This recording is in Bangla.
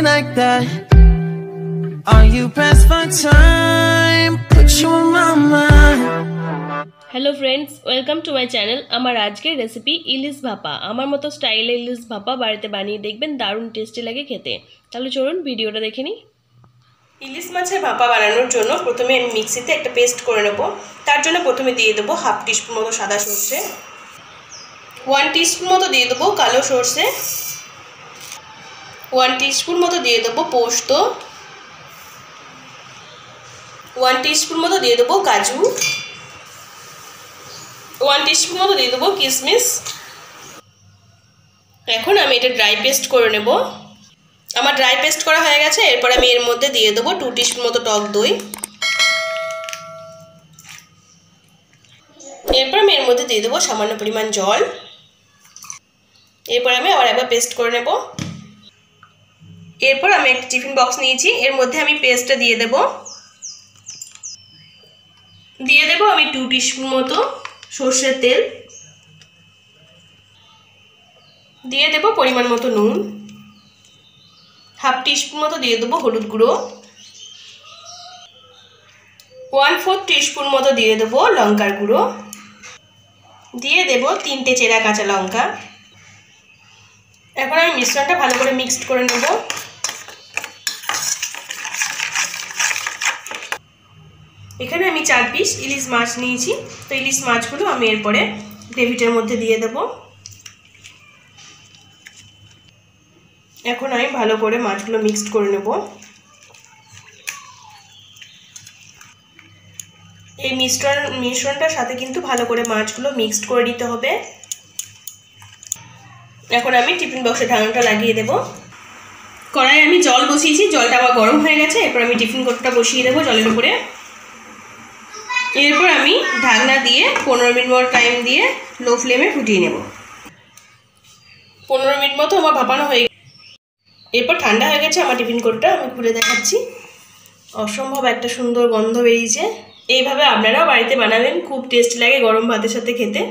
like that? Are you pressed for time? Put you on my mind. Hello friends, welcome to my channel. আমার আজকের রেসিপি ইলিশ ভাপা। আমার মতো স্টাইলে ইলিশ ভাপা বাড়িতে বানিয়ে দেখবেন, দারুণ টেস্টি লাগে খেতে। তাহলে চলুন ভিডিওটা দেখে নিই। ইলিশ মাছের ভাপা বানানোর জন্য প্রথমে আমি মিক্সিতে একটা পেস্ট করে নেব। তার জন্য প্রথমে দিয়ে দেবো হাফ টিস্পুন মতো সাদা সর্ষে, 1 টিস্পুন মতো দিয়ে দেবো কালো সর্ষে, 1 টিস্পুন মতো দিয়ে দেবো পোস্ত, 1 টিস্পুন মতো দিয়ে দেবো কাজু, 1 টিস্পুন মতো দিয়ে দেবো কিশমিশ। এখন আমি এটা ড্রাই পেস্ট করে নেব। আমার ড্রাই পেস্ট করা হয়ে গেছে। এরপর আমি এর মধ্যে দিয়ে দেবো 2 টিস্পুন মতো টক দই। এরপর আমি এর মধ্যে দিয়ে দেবো সামান্য পরিমাণ জল। এরপর আমি আবার একবার পেস্ট করে নেব। এরপর আমি একটা টিফিন বক্স নিয়েছি, এর মধ্যে আমি পেস্টটা দিয়ে দেব। আমি 2 টিস্পুন মতো সরষের তেল, দিয়ে দেব পরিমাণ মতো নুন, হাফ টিস্পুন মতো দিয়ে দেবো হলুদ গুঁড়ো, 1/4 টিস্পুন মতো দিয়ে দেবো লঙ্কার গুঁড়ো, দিয়ে দেব 3টে চেরা কাঁচা লঙ্কা। এখন আমি মিশ্রণটা ভালো করে মিক্সড করে নেব। এখানে আমি 4 পিস ইলিশ মাছ নিয়েছি। তো ইলিশ মাছগুলো আমি এরপরে গ্রেভিটার মধ্যে দিয়ে দেব। এখন আমি ভালো করে মাছগুলো মিক্সড করে নেব। এই মিশ্রণটার সাথে কিন্তু ভালো করে মাছগুলো মিক্সড করে নিতে হবে। এখন আমি টিফিন বক্সের ঢাকনাটা লাগিয়ে দেব। কড়াইয়ে আমি জল বসিয়েছি, জলটা আবার গরম হয়ে গেছে। এরপর আমি টিফিন কৌটোটা বসিয়ে দেবো জলের উপরে। এরপর আমি ঢাকনা দিয়ে 15 মিনিট মতো টাইম দিয়ে লো ফ্লেমে ফুটিয়ে নেব। 15 মিনিট মতো আমার ভাপানো হয়ে গেছে। এরপর ঠান্ডা হয়ে গেছে আমার টিফিন কৌটোটা, আমি খুলে দেখাচ্ছি। অসম্ভব একটা সুন্দর গন্ধ বেরিয়েছে। এইভাবে আপনারাও বাড়িতে বানাবেন, খুব টেস্টি লাগে গরম ভাতের সাথে খেতে।